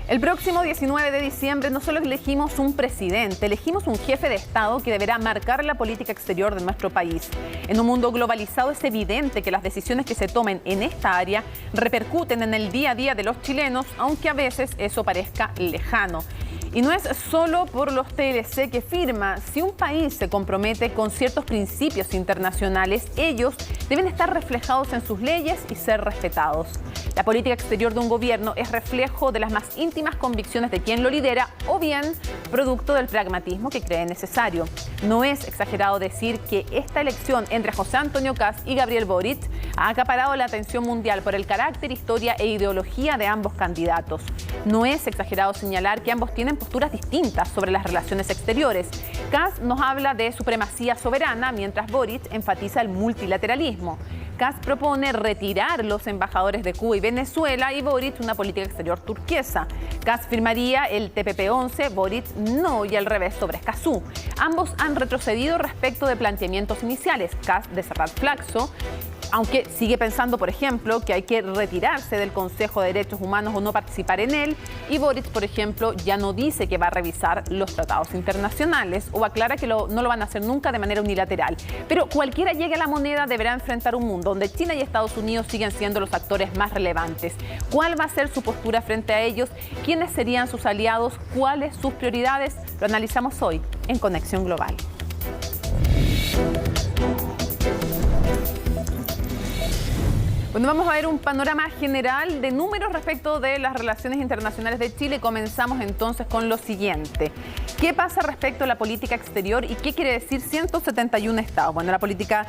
El próximo 19 de diciembre no solo elegimos un presidente, elegimos un jefe de Estado que deberá marcar la política exterior de nuestro país. En un mundo globalizado es evidente que las decisiones que se tomen en esta área repercuten en el día a día de los chilenos, aunque a veces eso parezca lejano. Y no es solo por los TLC que firma. Si un país se compromete con ciertos principios internacionales, ellos deben estar reflejados en sus leyes y ser respetados. La política exterior de un gobierno es reflejo de las más íntimas convicciones de quien lo lidera o bien producto del pragmatismo que cree necesario. No es exagerado decir que esta elección entre José Antonio Kast y Gabriel Boric ha acaparado la atención mundial por el carácter, historia e ideología de ambos candidatos. No es exagerado señalar que ambos tienen posturas distintas sobre las relaciones exteriores. Kast nos habla de supremacía soberana, mientras Boric enfatiza el multilateralismo. Kast propone retirar los embajadores de Cuba y Venezuela y Boric una política exterior turquesa. Kast firmaría el TPP-11, Boric no, y al revés sobre Escazú. Ambos han retrocedido respecto de planteamientos iniciales. Kast de cerrar Flaxo, aunque sigue pensando, por ejemplo, que hay que retirarse del Consejo de Derechos Humanos o no participar en él, y Boric, por ejemplo, ya no dice que va a revisar los tratados internacionales o aclara que no lo van a hacer nunca de manera unilateral. Pero cualquiera llegue a la moneda deberá enfrentar un mundo donde China y Estados Unidos siguen siendo los actores más relevantes. ¿Cuál va a ser su postura frente a ellos? ¿Quiénes serían sus aliados? ¿Cuáles sus prioridades? Lo analizamos hoy en Conexión Global. Bueno, vamos a ver un panorama general de números respecto de las relaciones internacionales de Chile. Comenzamos entonces con lo siguiente. ¿Qué pasa respecto a la política exterior y qué quiere decir 171 estados? Bueno, la política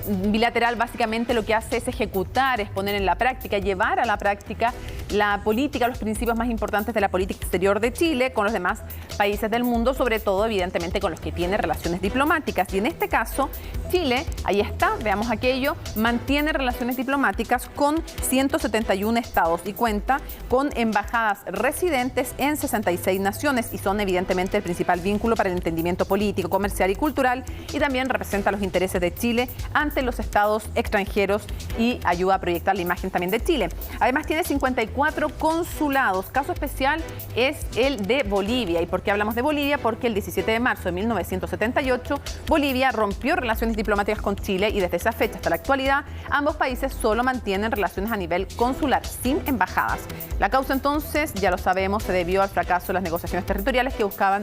bilateral básicamente lo que hace es ejecutar, es poner en la práctica, llevar a la práctica la política, los principios más importantes de la política exterior de Chile con los demás países del mundo, sobre todo evidentemente con los que tiene relaciones diplomáticas. Y en este caso, Chile, ahí está, veamos aquello, mantiene relaciones diplomáticas con 171 estados y cuenta con embajadas residentes en 66 naciones y son evidentemente el principal vínculo para el entendimiento político, comercial y cultural, y también representa los intereses de Chile ante los estados extranjeros y ayuda a proyectar la imagen también de Chile. Además tiene 54 consulados. Caso especial es el de Bolivia. ¿Y por qué hablamos de Bolivia? Porque el 17 de marzo de 1978 Bolivia rompió relaciones diplomáticas con Chile y desde esa fecha hasta la actualidad ambos países solo mantienen relaciones a nivel consular, sin embajadas. La causa entonces, ya lo sabemos, se debió al fracaso de las negociaciones territoriales que buscaban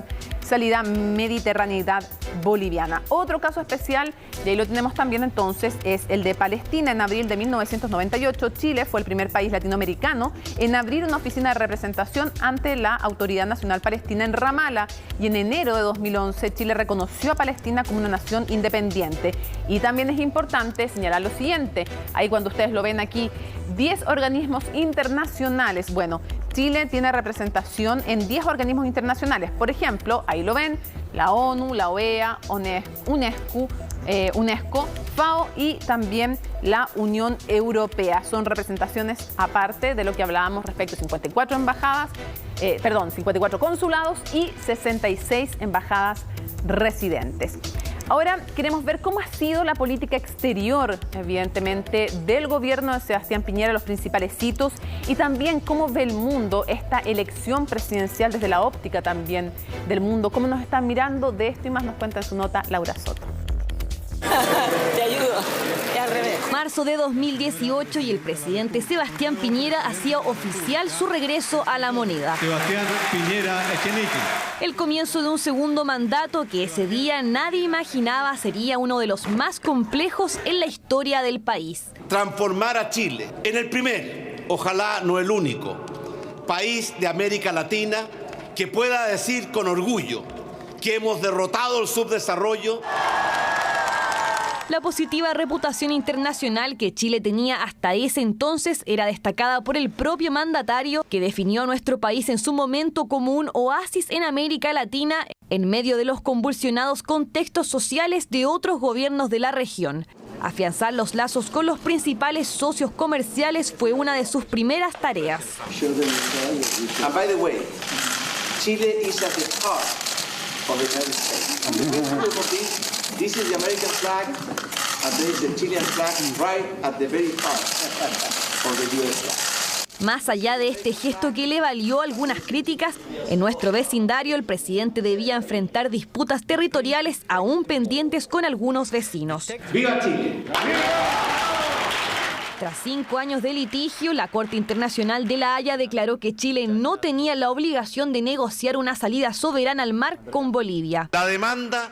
salida mediterraneidad boliviana. Otro caso especial, y ahí lo tenemos también entonces, es el de Palestina. En abril de 1998, Chile fue el primer país latinoamericano en abrir una oficina de representación ante la Autoridad Nacional Palestina en Ramala. Y en enero de 2011, Chile reconoció a Palestina como una nación independiente. Y también es importante señalar lo siguiente, ahí cuando ustedes lo ven aquí, 10 organismos internacionales. Bueno, Chile tiene representación en 10 organismos internacionales. Por ejemplo, ahí lo ven, la ONU, la OEA, UNESCO, FAO y también la Unión Europea. Son representaciones aparte de lo que hablábamos respecto a 54 embajadas, 54 consulados y 66 embajadas residentes. Ahora queremos ver cómo ha sido la política exterior, evidentemente, del gobierno de Sebastián Piñera, los principales hitos y también cómo ve el mundo esta elección presidencial desde la óptica también del mundo. Cómo nos están mirando. De esto y más nos cuenta en su nota Laura Soto. Te ayudo, es al revés. Marzo de 2018 y el presidente Sebastián Piñera hacía oficial su regreso a la moneda. Sebastián Piñera Echenique. El comienzo de un segundo mandato que ese día nadie imaginaba sería uno de los más complejos en la historia del país. Transformar a Chile en el primer, ojalá no el único, país de América Latina que pueda decir con orgullo que hemos derrotado el subdesarrollo. La positiva reputación internacional que Chile tenía hasta ese entonces era destacada por el propio mandatario, que definió a nuestro país en su momento como un oasis en América Latina en medio de los convulsionados contextos sociales de otros gobiernos de la región. Afianzar los lazos con los principales socios comerciales fue una de sus primeras tareas. And by the way, Chile is at the heart of the United States. This is the American flag, and there is the Chilean flag right at the very heart of the US flag. Más allá de este gesto que le valió algunas críticas, en nuestro vecindario el presidente debía enfrentar disputas territoriales aún pendientes con algunos vecinos. ¡Viva Chile! Tras 5 años de litigio, la Corte Internacional de La Haya declaró que Chile no tenía la obligación de negociar una salida soberana al mar con Bolivia. La demanda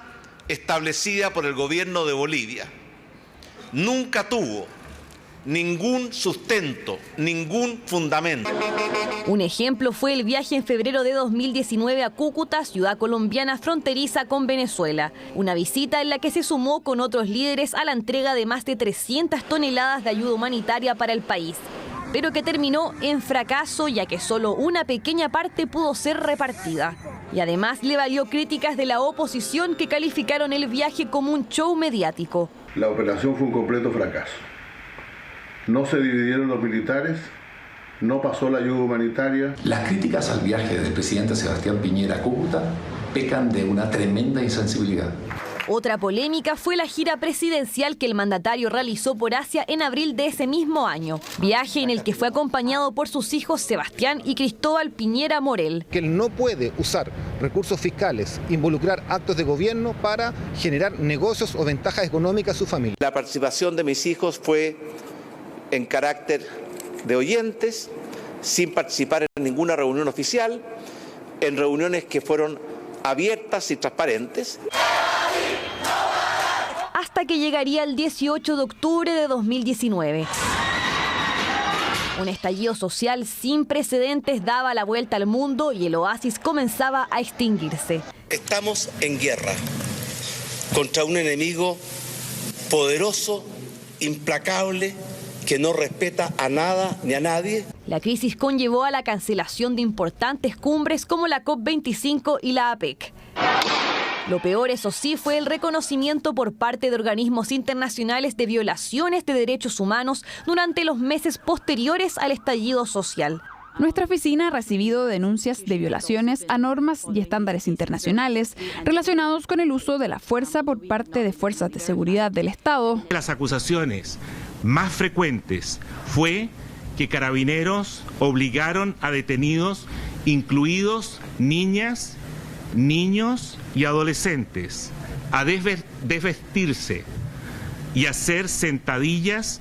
establecida por el gobierno de Bolivia nunca tuvo ningún sustento, ningún fundamento. Un ejemplo fue el viaje en febrero de 2019 a Cúcuta, ciudad colombiana fronteriza con Venezuela. Una visita en la que se sumó con otros líderes a la entrega de más de 300 toneladas de ayuda humanitaria para el país, pero que terminó en fracaso ya que solo una pequeña parte pudo ser repartida. Y además le valió críticas de la oposición que calificaron el viaje como un show mediático. La operación fue un completo fracaso. No se dividieron los militares, no pasó la ayuda humanitaria. Las críticas al viaje del presidente Sebastián Piñera a Cúcuta pecan de una tremenda insensibilidad. Otra polémica fue la gira presidencial que el mandatario realizó por Asia en abril de ese mismo año. Viaje en el que fue acompañado por sus hijos Sebastián y Cristóbal Piñera Morel. Que él no puede usar recursos fiscales, involucrar actos de gobierno para generar negocios o ventajas económicas a su familia. La participación de mis hijos fue en carácter de oyentes, sin participar en ninguna reunión oficial, en reuniones que fueron abiertas y transparentes. Hasta que llegaría el 18 de octubre de 2019. Un estallido social sin precedentes daba la vuelta al mundo y el oasis comenzaba a extinguirse. Estamos en guerra contra un enemigo poderoso, implacable, que no respeta a nada ni a nadie. La crisis conllevó a la cancelación de importantes cumbres como la COP25 y la APEC. Lo peor, eso sí, fue el reconocimiento por parte de organismos internacionales de violaciones de derechos humanos durante los meses posteriores al estallido social. Nuestra oficina ha recibido denuncias de violaciones a normas y estándares internacionales relacionados con el uso de la fuerza por parte de fuerzas de seguridad del Estado. Las acusaciones más frecuentes fue que Carabineros obligaron a detenidos, incluidos niñas, niños y adolescentes, a desvestirse y hacer sentadillas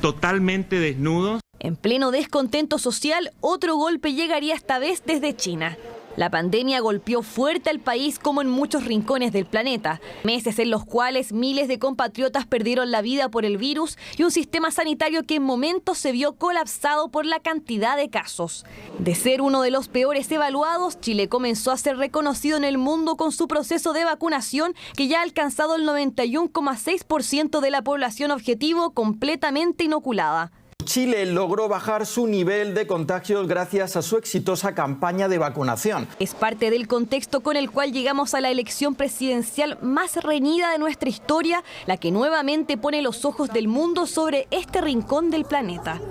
totalmente desnudos. En pleno descontento social, otro golpe llegaría esta vez desde China. La pandemia golpeó fuerte al país como en muchos rincones del planeta. Meses en los cuales miles de compatriotas perdieron la vida por el virus y un sistema sanitario que en momentos se vio colapsado por la cantidad de casos. De ser uno de los peores evaluados, Chile comenzó a ser reconocido en el mundo con su proceso de vacunación que ya ha alcanzado el 91,6% de la población objetivo completamente inoculada. Chile logró bajar su nivel de contagios gracias a su exitosa campaña de vacunación. Es parte del contexto con el cual llegamos a la elección presidencial más reñida de nuestra historia, la que nuevamente pone los ojos del mundo sobre este rincón del planeta.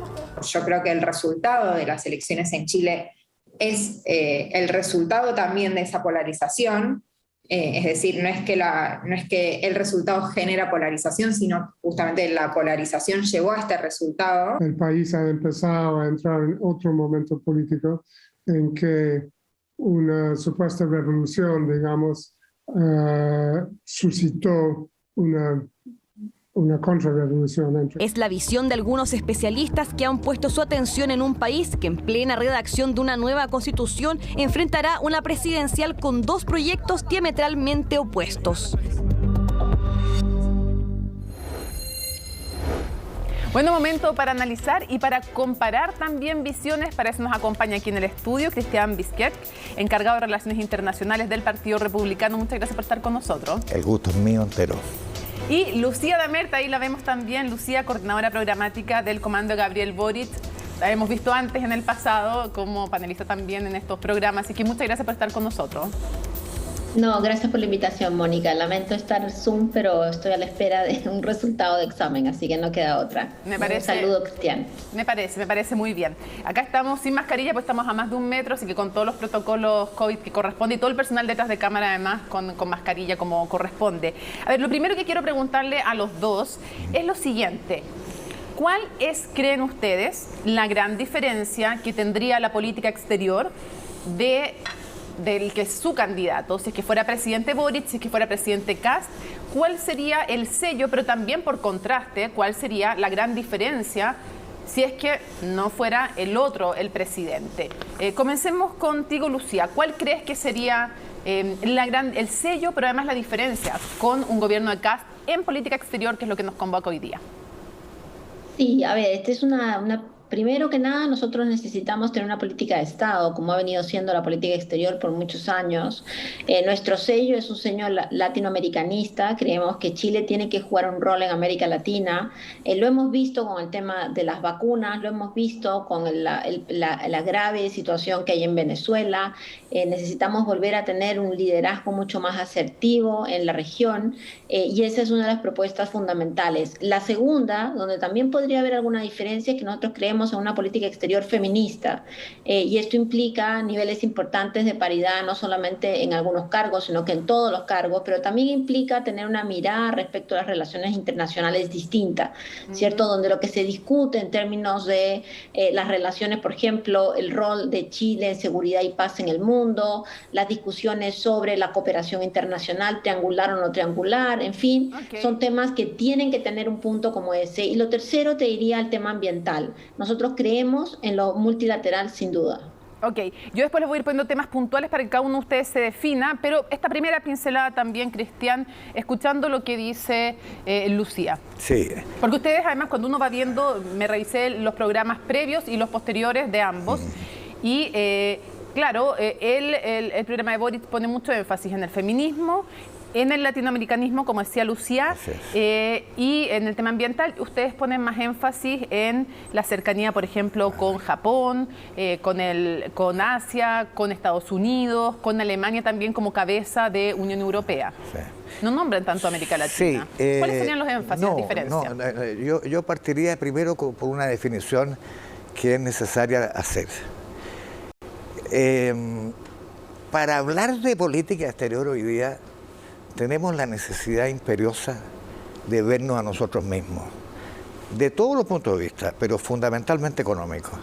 Yo creo que el resultado de las elecciones en Chile es el resultado también de esa polarización. Es decir, no es que el resultado genera polarización, sino justamente la polarización llevó a este resultado. El país ha empezado a entrar en otro momento político en que una supuesta revolución, digamos, suscitó una contrarrevolución. Es la visión de algunos especialistas que han puesto su atención en un país que en plena redacción de una nueva constitución enfrentará una presidencial con dos proyectos diametralmente opuestos. Bueno, momento para analizar y para comparar también visiones. Para eso nos acompaña aquí en el estudio Cristian Bisquet, encargado de Relaciones Internacionales del Partido Republicano. Muchas gracias por estar con nosotros. El gusto es mío entero. Y Lucía Damerta, ahí la vemos también, Lucía, coordinadora programática del Comando Gabriel Boric. La hemos visto antes en el pasado como panelista también en estos programas, así que muchas gracias por estar con nosotros. No, gracias por la invitación, Mónica. Lamento estar Zoom, pero estoy a la espera de un resultado de examen, así que no queda otra. Me parece, un saludo, Cristian. Me parece muy bien. Acá estamos sin mascarilla, pues estamos a más de 1 metro, así que con todos los protocolos COVID que corresponde y todo el personal detrás de cámara además con mascarilla como corresponde. A ver, lo primero que quiero preguntarle a los dos es lo siguiente. ¿Cuál es, creen ustedes, la gran diferencia que tendría la política exterior del que es su candidato? Si es que fuera presidente Boric, si es que fuera presidente Kast, ¿cuál sería el sello? Pero también, por contraste, ¿cuál sería la gran diferencia si es que no fuera el otro, el presidente? Comencemos contigo, Lucía. ¿Cuál crees que sería el sello, pero además la diferencia con un gobierno de Kast en política exterior, que es lo que nos convoca hoy día? Sí, a ver, esta es primero que nada, nosotros necesitamos tener una política de Estado, como ha venido siendo la política exterior por muchos años. Nuestro sello es un sello latinoamericanista. Creemos que Chile tiene que jugar un rol en América Latina. Lo hemos visto con el tema de las vacunas, lo hemos visto con la grave situación que hay en Venezuela. Necesitamos volver a tener un liderazgo mucho más asertivo en la región, y esa es una de las propuestas fundamentales. La segunda, donde también podría haber alguna diferencia, es que nosotros creemos en una política exterior feminista, y esto implica niveles importantes de paridad, no solamente en algunos cargos, sino que en todos los cargos, pero también implica tener una mirada respecto a las relaciones internacionales distinta, ¿cierto? Donde lo que se discute en términos de las relaciones, por ejemplo, el rol de Chile en seguridad y paz en el mundo, las discusiones sobre la cooperación internacional, triangular o no triangular, en fin, son temas que tienen que tener un punto como ese. Y lo tercero, te diría el tema ambiental. Nosotros creemos en lo multilateral, sin duda. Ok, yo después les voy a ir poniendo temas puntuales para que cada uno de ustedes se defina, pero esta primera pincelada también, Cristian, escuchando lo que dice Lucía. Sí. Porque ustedes, además, cuando uno va viendo, me revisé los programas previos y los posteriores de ambos, y claro, el programa de Boric pone mucho énfasis en el feminismo, en el latinoamericanismo, como decía Lucía, y en el tema ambiental ustedes ponen más énfasis en la cercanía, por ejemplo, con Japón, con Asia, con Estados Unidos, con Alemania también como cabeza de Unión Europea. Sí. No nombran tanto América Latina. Sí, ¿cuáles serían los énfasis, las diferencias? Yo partiría primero por una definición que es necesaria hacer. Para hablar de política exterior hoy día, tenemos la necesidad imperiosa de vernos a nosotros mismos, de todos los puntos de vista, pero fundamentalmente económicos.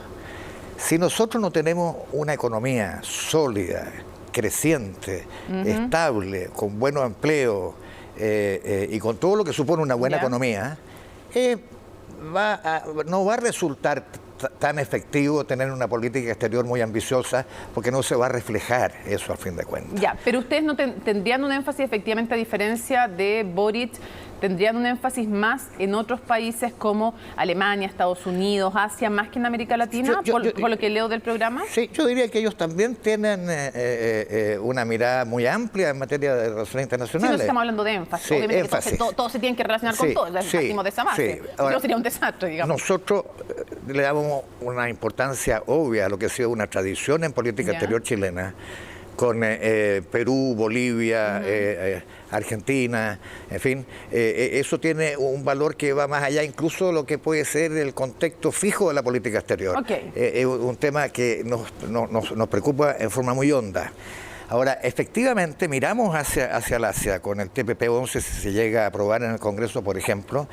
Si nosotros no tenemos una economía sólida, creciente, estable, con buenos empleos y con todo lo que supone una buena economía, no va a resultar tan efectivo tener una política exterior muy ambiciosa, porque no se va a reflejar eso al fin de cuentas. Ya, pero ustedes no tendrían un énfasis, efectivamente, a diferencia de Boric, tendrían un énfasis más en otros países como Alemania, Estados Unidos, Asia, más que en América Latina, por lo que leo del programa. Sí, yo diría que ellos también tienen una mirada muy amplia en materia de relaciones internacionales. Sí, no estamos hablando de énfasis. Sí, obviamente énfasis. Que todos se tienen que relacionar con todos, partimos de esa base. Sí. Ahora, sería un desastre, digamos. Nosotros le damos una importancia obvia a lo que ha sido una tradición en política exterior chilena, con Perú, Bolivia, Argentina, en fin, eso tiene un valor que va más allá incluso de lo que puede ser el contexto fijo de la política exterior. Es un tema que nos preocupa en forma muy honda. Ahora, efectivamente, miramos hacia el Asia con el TPP-11, si se llega a aprobar en el Congreso, por ejemplo,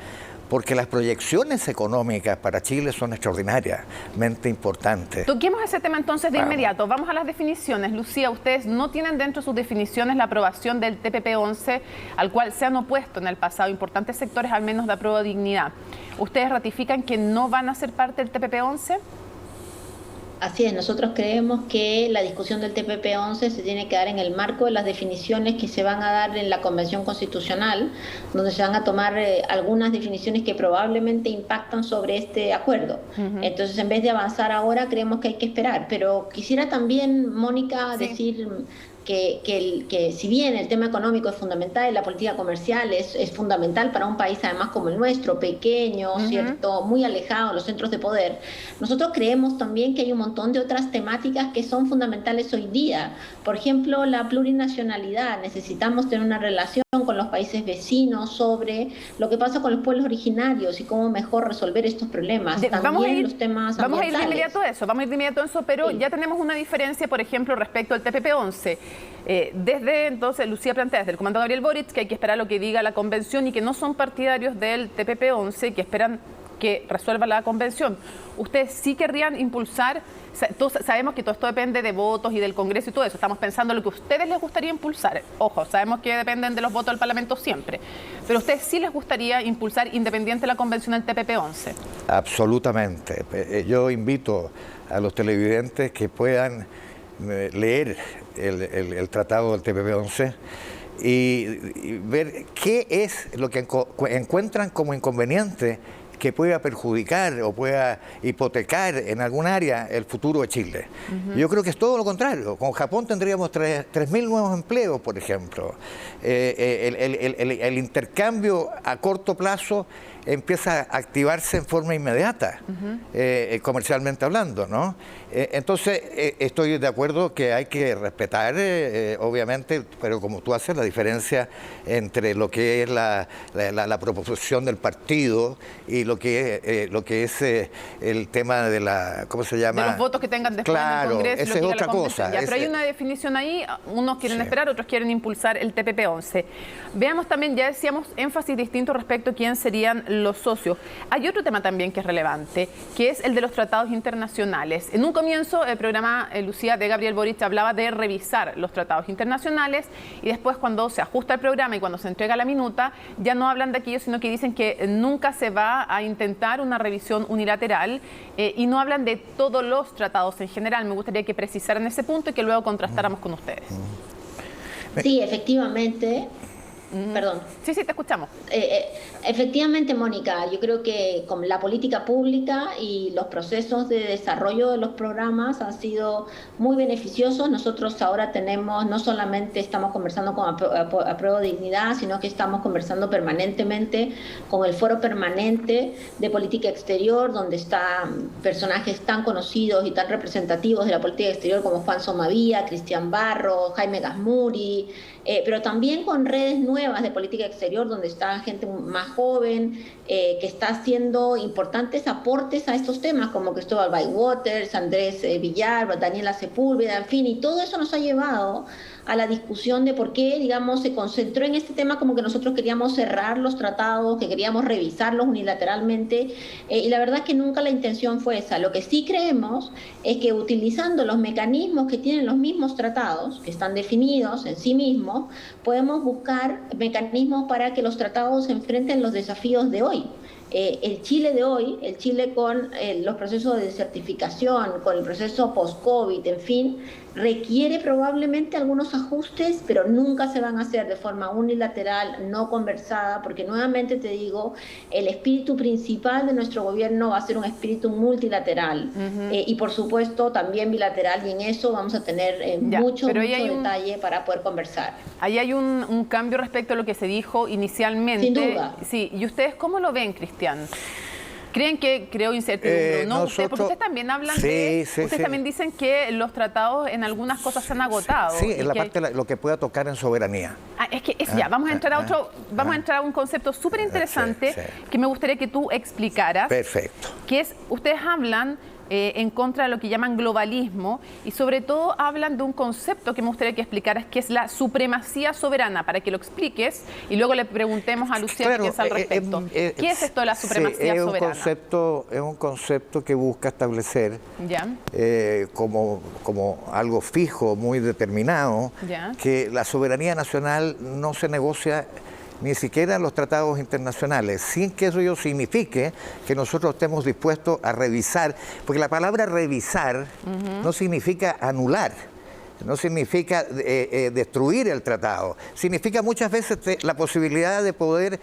porque las proyecciones económicas para Chile son extraordinariamente importantes. Toquemos ese tema entonces de inmediato. Vamos a las definiciones. Lucía, ustedes no tienen dentro de sus definiciones la aprobación del TPP-11, al cual se han opuesto en el pasado importantes sectores, al menos de Apruebo Dignidad. ¿Ustedes ratifican que no van a ser parte del TPP-11? Así es, nosotros creemos que la discusión del TPP-11 se tiene que dar en el marco de las definiciones que se van a dar en la Convención Constitucional, donde se van a tomar algunas definiciones que probablemente impactan sobre este acuerdo. Entonces, en vez de avanzar ahora, creemos que hay que esperar. Pero quisiera también, Mónica, decir que si bien el tema económico es fundamental y la política comercial es fundamental para un país además como el nuestro, pequeño, ¿cierto?, muy alejado de los centros de poder, nosotros creemos también que hay un montón de otras temáticas que son fundamentales hoy día. Por ejemplo, la plurinacionalidad. Necesitamos tener una relación con los países vecinos sobre lo que pasa con los pueblos originarios y cómo mejor resolver estos problemas. También los temas ambientales. Vamos a ir de inmediato a eso, pero ya tenemos una diferencia, por ejemplo, respecto al TPP-11. Desde entonces, Lucía plantea desde el comando Gabriel Boric que hay que esperar lo que diga la convención y que no son partidarios del TPP-11, que esperan que resuelva la convención. ¿Ustedes sí querrían impulsar? Todos sabemos que todo esto depende de votos y del Congreso y todo eso. Estamos pensando en lo que a ustedes les gustaría impulsar. Ojo, sabemos que dependen de los votos del Parlamento siempre. Pero a ustedes sí les gustaría impulsar, independiente de la convención, el TPP-11. Absolutamente. Yo invito a los televidentes que puedan leer el tratado del TPP-11 y ver qué es lo que encuentran como inconveniente que pueda perjudicar o pueda hipotecar en algún área el futuro de Chile. Yo creo que es todo lo contrario. Con Japón tendríamos 3.000 nuevos empleos, por ejemplo. El intercambio a corto plazo empieza a activarse en forma inmediata, comercialmente hablando, ¿no? Entonces, estoy de acuerdo que hay que respetar, obviamente, pero como tú haces, la diferencia entre lo que es la proposición del partido y lo que es el tema de la, ¿cómo se llama? De los votos que tengan después en el Congreso. Esa es otra cosa. Ya, pero hay una definición ahí, unos quieren esperar, otros quieren impulsar el TPP-11. Veamos también, ya decíamos, énfasis distinto respecto a quién serían los socios. Hay otro tema también que es relevante, que es el de los tratados internacionales. En un comienzo, el programa Lucía de Gabriel Boric hablaba de revisar los tratados internacionales y después, cuando se ajusta el programa y cuando se entrega la minuta, ya no hablan de aquello, sino que dicen que nunca se va a intentar una revisión unilateral y no hablan de todos los tratados en general. Me gustaría que precisaran ese punto y que luego contrastáramos con ustedes. Sí, efectivamente. Perdón. Sí, te escuchamos. Efectivamente, Mónica, yo creo que con la política pública y los procesos de desarrollo de los programas han sido muy beneficiosos. Nosotros ahora tenemos, no solamente estamos conversando con Apruebo Dignidad, sino que estamos conversando permanentemente con el Foro Permanente de Política Exterior, donde están personajes tan conocidos y tan representativos de la política exterior como Juan Somavía, Cristian Barro, Jaime Gazmuri, pero también con redes nuevas de política exterior, donde está gente más joven, que está haciendo importantes aportes a estos temas, como Cristóbal Bywaters, Andrés Villar, Daniela Sepúlveda, en fin, y todo eso nos ha llevado a la discusión de por qué, digamos, se concentró en este tema como que nosotros queríamos cerrar los tratados, que queríamos revisarlos unilateralmente, y la verdad es que nunca la intención fue esa. Lo que sí creemos es que utilizando los mecanismos que tienen los mismos tratados, que están definidos en sí mismos, podemos buscar mecanismos para que los tratados se enfrenten los desafíos de hoy. El Chile de hoy, el Chile con los procesos de certificación, con el proceso post-COVID, en fin, requiere probablemente algunos ajustes, pero nunca se van a hacer de forma unilateral, no conversada, porque nuevamente te digo, el espíritu principal de nuestro gobierno va a ser un espíritu multilateral y por supuesto también bilateral, y en eso vamos a tener mucho detalle para poder conversar. Ahí hay un cambio respecto a lo que se dijo inicialmente. Sin duda. Sí, ¿y ustedes cómo lo ven, Cristian? ¿Creen que creó incertidumbre? ¿No? Porque ustedes también hablan ustedes también dicen que los tratados en algunas cosas se han agotado. Sí, en la parte de lo que pueda tocar en soberanía. Vamos a entrar a entrar a un concepto súper interesante que me gustaría que tú explicaras. Perfecto. Que es, ustedes hablan en contra de lo que llaman globalismo y sobre todo hablan de un concepto que me gustaría que explicaras, que es la supremacía soberana, para que lo expliques y luego le preguntemos a Lucía qué piensa al respecto. ¿Qué es esto de la supremacía soberana? Es un concepto que busca establecer como algo fijo, muy determinado, que la soberanía nacional no se negocia ni siquiera los tratados internacionales, sin que eso signifique que nosotros estemos dispuestos a revisar, porque la palabra revisar no significa anular, no significa destruir el tratado, significa muchas veces la posibilidad de poder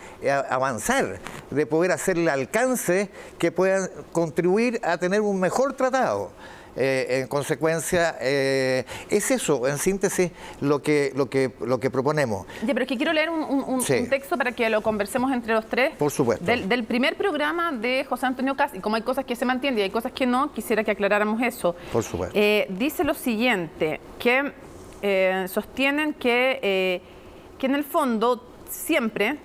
avanzar, de poder hacerle alcance que puedan contribuir a tener un mejor tratado. En consecuencia, es eso, en síntesis, lo que proponemos. Pero es que quiero leer un texto para que lo conversemos entre los tres. Por supuesto. Del primer programa de José Antonio Kast, y como hay cosas que se mantienen y hay cosas que no, quisiera que aclaráramos eso. Por supuesto. Dice lo siguiente, que sostienen que en el fondo siempre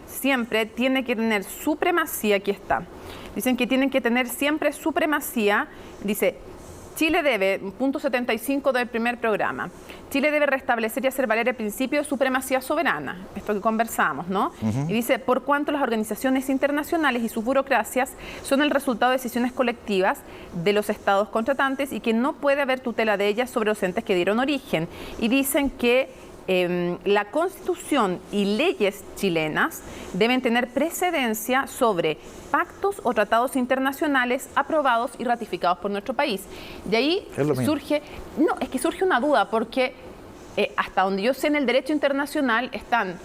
tiene que tener supremacía, aquí está. Dicen que tienen que tener siempre supremacía, dice, Chile debe, punto 75 del primer programa, Chile debe restablecer y hacer valer el principio de supremacía soberana, esto que conversamos, ¿no? Y dice, por cuanto las organizaciones internacionales y sus burocracias son el resultado de decisiones colectivas de los estados contratantes y que no puede haber tutela de ellas sobre los entes que dieron origen. Y dicen que la Constitución y leyes chilenas deben tener precedencia sobre pactos o tratados internacionales aprobados y ratificados por nuestro país. De ahí surge una duda, porque hasta donde yo sé, en el derecho internacional están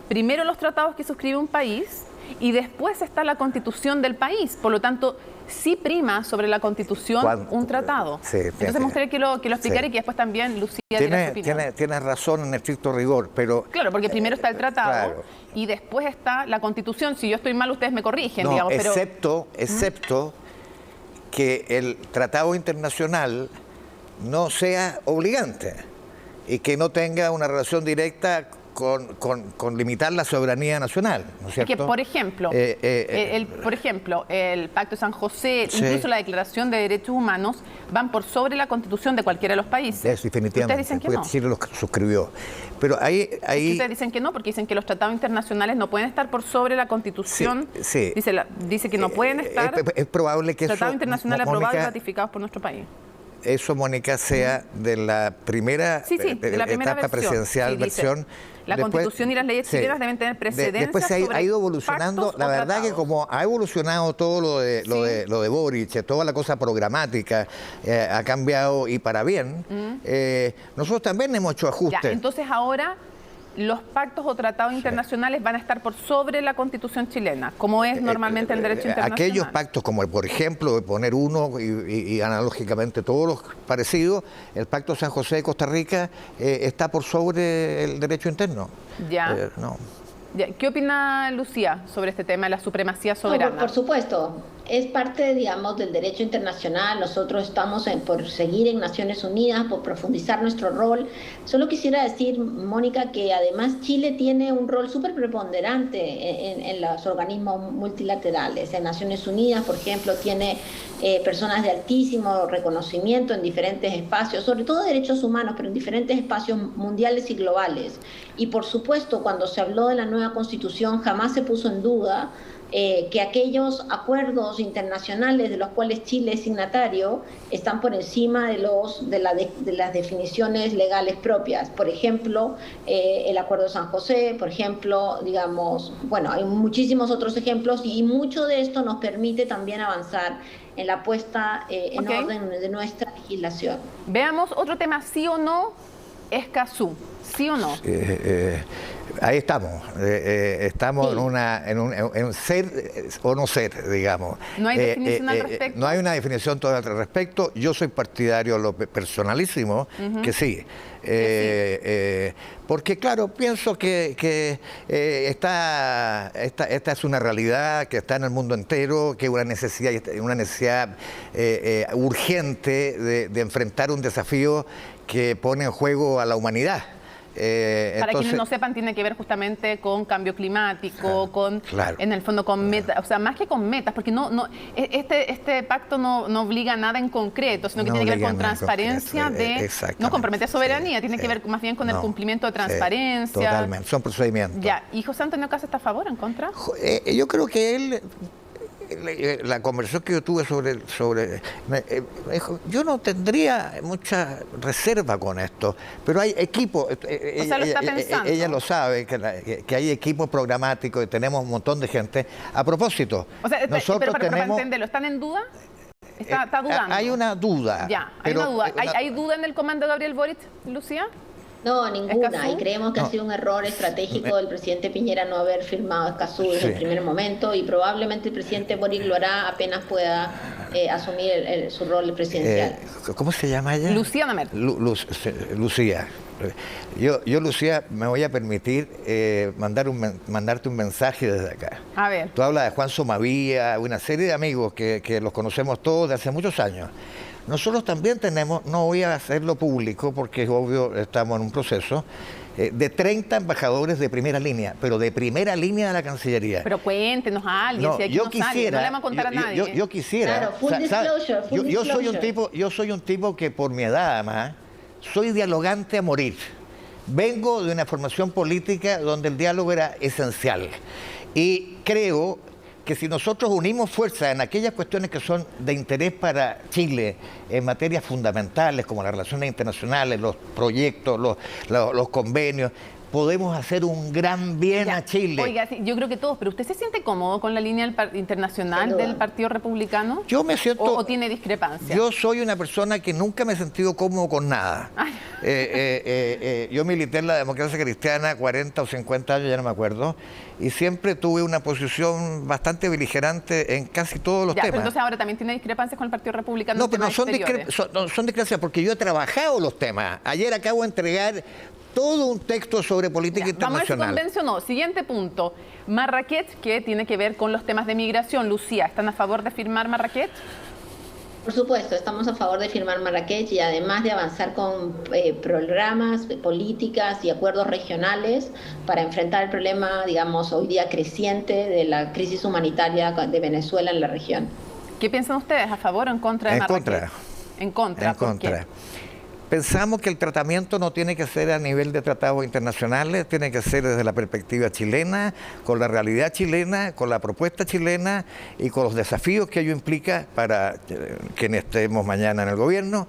primero los tratados que suscribe un país y después está la Constitución del país. Por lo tanto, sí prima sobre la Constitución un tratado. Sí, entonces me gustaría que lo explicara y que después también Lucía diera su opinión. Tienes razón en estricto rigor, pero... Claro, porque primero está el tratado y después está la Constitución. Si yo estoy mal, ustedes me corrigen, digamos. Pero... excepto que el tratado internacional no sea obligante y que no tenga una relación directa con limitar la soberanía nacional, ¿no es cierto? Es que, por ejemplo, el Pacto de San José, incluso la Declaración de Derechos Humanos, van por sobre la Constitución de cualquiera de los países. Definitivamente. Ustedes dicen que no. Chile lo suscribió. Pero ahí... Ustedes dicen que no, porque dicen que los tratados internacionales no pueden estar por sobre la Constitución. Sí. Dice que no pueden estar... Es probable que tratados internacionales aprobados y Mónica, ratificados por nuestro país. Eso, Mónica, sea de la primera, de la primera etapa presidencial, versión. La Constitución y las leyes chilenas deben tener precedencia. Después ha ido evolucionando. La verdad que como ha evolucionado todo lo de Boric, toda la cosa programática, ha cambiado y para bien. Nosotros también hemos hecho ajustes. Ya, entonces ahora los pactos o tratados internacionales van a estar por sobre la Constitución chilena, como es normalmente el derecho internacional. Aquellos pactos, como por ejemplo, poner uno y analógicamente todos los parecidos, el Pacto San José de Costa Rica está por sobre el derecho interno. Ya. ¿Qué opina Lucía sobre este tema de la supremacía soberana? No, por supuesto. Es parte, digamos, del derecho internacional. Nosotros estamos por seguir en Naciones Unidas, por profundizar nuestro rol. Solo quisiera decir, Mónica, que además Chile tiene un rol súper preponderante en los organismos multilaterales. En Naciones Unidas, por ejemplo, tiene personas de altísimo reconocimiento en diferentes espacios, sobre todo derechos humanos, pero en diferentes espacios mundiales y globales. Y por supuesto, cuando se habló de la nueva Constitución, jamás se puso en duda que aquellos acuerdos internacionales de los cuales Chile es signatario están por encima de las definiciones legales propias. Por ejemplo, el Acuerdo de San José, por ejemplo, digamos, bueno, hay muchísimos otros ejemplos y mucho de esto nos permite también avanzar en la puesta en orden de nuestra legislación. Veamos otro tema, sí o no, Escazú, ¿sí o no? Ahí estamos, estamos en ser o no ser, digamos. ¿No hay definición al respecto? No hay una definición todavía al respecto. Yo soy partidario, lo personalísimo, que sí. Porque claro, pienso que esta es una realidad que está en el mundo entero, que es una necesidad urgente de enfrentar un desafío que pone en juego a la humanidad. Para quienes no sepan, tiene que ver justamente con cambio climático, en el fondo con metas, o sea, más que con metas, porque este pacto no obliga a nada en concreto, sino que tiene que ver con transparencia no compromete soberanía, tiene que ver más bien con el cumplimiento de transparencia. Totalmente, son procedimientos. Ya, ¿y José Antonio Kast está a favor o en contra? Yo creo que él... La conversación que yo tuve sobre yo no tendría mucha reserva con esto, pero hay equipos, ella lo sabe, que hay equipos programáticos y tenemos un montón de gente. A propósito, nosotros para entenderlo, ¿están en duda? ¿Está dudando? Hay una duda. Ya, hay una duda. ¿Hay duda en el comando de Gabriel Boric, Lucía? No, ninguna. Y creemos que ha sido un error estratégico del presidente Piñera no haber firmado Escazú desde el primer momento y probablemente el presidente Boric lo hará apenas pueda asumir su rol presidencial. ¿Cómo se llama ella? Lucía Namer. Lucía. Yo, Lucía, me voy a permitir mandarte un mensaje desde acá. A ver. Tú hablas de Juan Somavía, una serie de amigos que los conocemos todos de hace muchos años. Nosotros también tenemos, no voy a hacerlo público porque es obvio, estamos en un proceso, de 30 embajadores de primera línea, pero de primera línea de la Cancillería. Pero cuéntenos a alguien, No, si aquí yo no quisiera, sale, no le vamos a contar a nadie. Yo quisiera. Claro, full disclosure, full yo soy disclosure. un tipo que por mi edad, además, soy dialogante a morir. Vengo de una formación política donde el diálogo era esencial. Y creo que si nosotros unimos fuerzas en aquellas cuestiones que son de interés para Chile, en materias fundamentales como las relaciones internacionales, los proyectos, los convenios, podemos hacer un gran bien a Chile. Oiga, sí, yo creo que todos, pero ¿usted se siente cómodo con la línea internacional del Partido Republicano? Yo me siento... ¿O tiene discrepancia? Yo soy una persona que nunca me he sentido cómodo con nada. Yo milité en la democracia cristiana 40 o 50 años, ya no me acuerdo, y siempre tuve una posición bastante beligerante en casi todos los temas. Pero entonces ahora también tiene discrepancias con el Partido Republicano. No, pero no son discrepancias porque yo he trabajado los temas. Ayer acabo de entregar todo un texto sobre política internacional. Vamos a ver si convencionó. Siguiente punto. Marrakech, que tiene que ver con los temas de migración. Lucía, ¿están a favor de firmar Marrakech? Por supuesto, estamos a favor de firmar Marrakech y además de avanzar con programas, políticas y acuerdos regionales para enfrentar el problema, digamos, hoy día creciente de la crisis humanitaria de Venezuela en la región. ¿Qué piensan ustedes? ¿A favor o en contra de Marrakech? En contra. En contra. Pensamos que el tratamiento no tiene que ser a nivel de tratados internacionales, tiene que ser desde la perspectiva chilena, con la realidad chilena, con la propuesta chilena y con los desafíos que ello implica para quienes estemos mañana en el gobierno,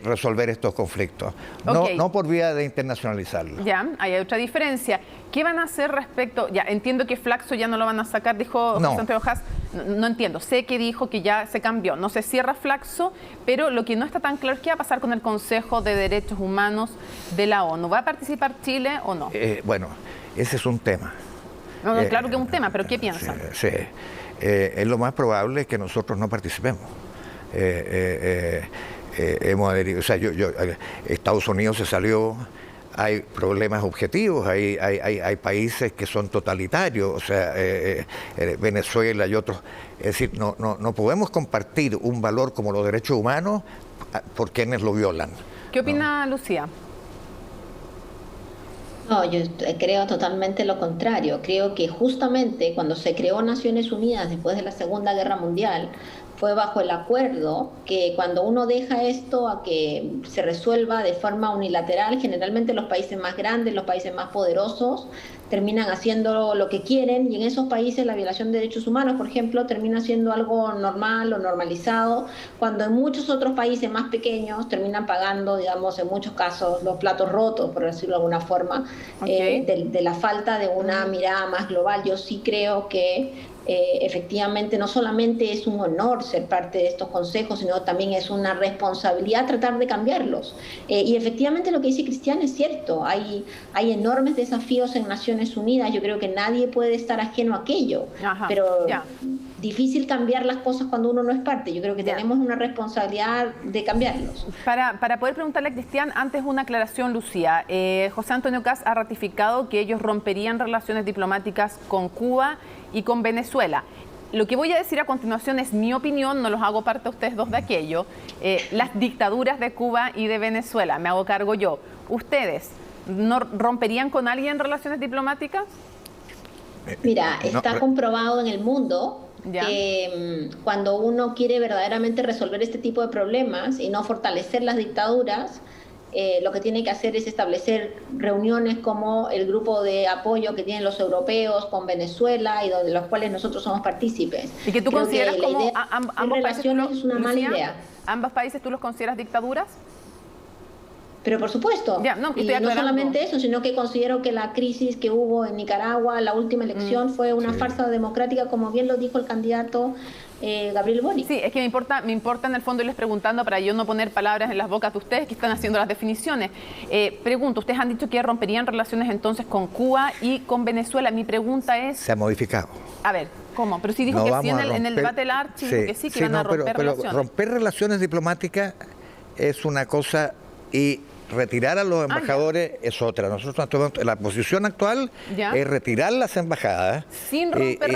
resolver estos conflictos. No por vía de internacionalizarlo. Ya, hay otra diferencia. ¿Qué van a hacer respecto? Ya, entiendo que Flaxo ya no lo van a sacar, dijo José Antonio Haas. No entiendo, sé que dijo que ya se cambió, no se cierra Flaxo, pero lo que no está tan claro es qué va a pasar con el Consejo de Derechos Humanos de la ONU. ¿Va a participar Chile o no? Bueno, ese es un tema. No, claro que es un tema, pero ¿qué piensan? Sí, es lo más probable que nosotros no participemos. Hemos adherido, o sea, Estados Unidos se salió. Hay problemas objetivos, hay países que son totalitarios, o sea, Venezuela y otros. Es decir, no podemos compartir un valor como los derechos humanos por quienes lo violan. ¿Qué opina Lucía? No, yo creo totalmente lo contrario. Creo que justamente cuando se creó Naciones Unidas después de la Segunda Guerra Mundial, fue bajo el acuerdo que cuando uno deja esto a que se resuelva de forma unilateral, generalmente los países más grandes, los países más poderosos, terminan haciendo lo que quieren y en esos países la violación de derechos humanos, por ejemplo, termina siendo algo normal o normalizado, cuando en muchos otros países más pequeños terminan pagando, digamos, en muchos casos los platos rotos, por decirlo de alguna forma, de la falta de una mirada más global. Yo sí creo que efectivamente no solamente es un honor ser parte de estos consejos, sino también es una responsabilidad tratar de cambiarlos. Y efectivamente lo que dice Cristian es cierto, hay enormes desafíos en Naciones Unidas, yo creo que nadie puede estar ajeno a aquello, pero difícil cambiar las cosas cuando uno no es parte. Yo creo que tenemos una responsabilidad de cambiarlos. Para poder preguntarle a Cristian, antes una aclaración, Lucía. José Antonio Kast ha ratificado que ellos romperían relaciones diplomáticas con Cuba y con Venezuela. Lo que voy a decir a continuación es mi opinión, no los hago parte a ustedes dos de aquello. Las dictaduras de Cuba y de Venezuela, me hago cargo yo. ¿Ustedes no romperían con alguien relaciones diplomáticas? Mira, está comprobado en el mundo que cuando uno quiere verdaderamente resolver este tipo de problemas y no fortalecer las dictaduras, lo que tiene que hacer es establecer reuniones como el grupo de apoyo que tienen los europeos con Venezuela y de los cuales nosotros somos partícipes. ¿Y que tú consideras que como ambos países es una mala idea? ¿Ambos países tú los consideras dictaduras? Pero por supuesto, y no solamente eso, sino que considero que la crisis que hubo en Nicaragua, la última elección, fue una farsa democrática, como bien lo dijo el candidato Gabriel Boric. Sí, es que me importa en el fondo irles preguntando para yo no poner palabras en las bocas de ustedes que están haciendo las definiciones. Pregunto, ustedes han dicho que romperían relaciones entonces con Cuba y con Venezuela. Mi pregunta es... Se ha modificado. A ver, ¿cómo? Pero sí dijo que sí en el debate del Archi, que sí, que iban a romper relaciones. Pero romper relaciones diplomáticas es una cosa y retirar a los embajadores es otra. Nosotros la posición actual es retirar las embajadas sin romper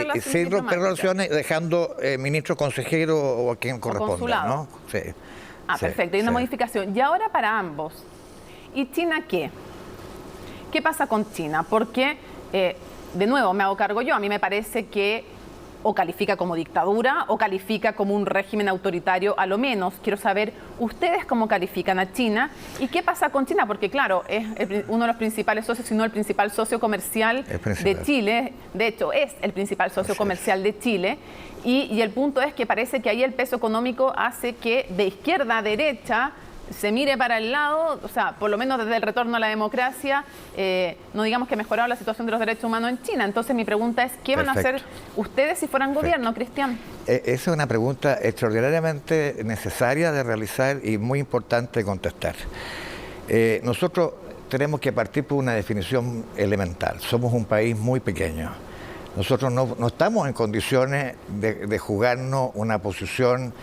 relaciones, dejando ministro, consejero o a quien corresponda, ¿no? Sí. Perfecto, hay una modificación. Y ahora para ambos. ¿Y China qué? ¿qué pasa con China? Porque, de nuevo, me hago cargo yo, a mí me parece que o califica como dictadura o califica como un régimen autoritario a lo menos. Quiero saber ustedes cómo califican a China y qué pasa con China, porque claro, es uno de los principales socios, si no el principal socio comercial de Chile. De hecho, es el principal socio comercial de Chile y el punto es que parece que ahí el peso económico hace que de izquierda a derecha se mire para el lado, o sea, por lo menos desde el retorno a la democracia, no digamos que ha mejorado la situación de los derechos humanos en China. Entonces mi pregunta es, ¿qué van a hacer ustedes si fueran gobierno, Cristian? Esa es una pregunta extraordinariamente necesaria de realizar y muy importante de contestar. Nosotros tenemos que partir por una definición elemental. Somos un país muy pequeño. Nosotros no estamos en condiciones de jugarnos una posición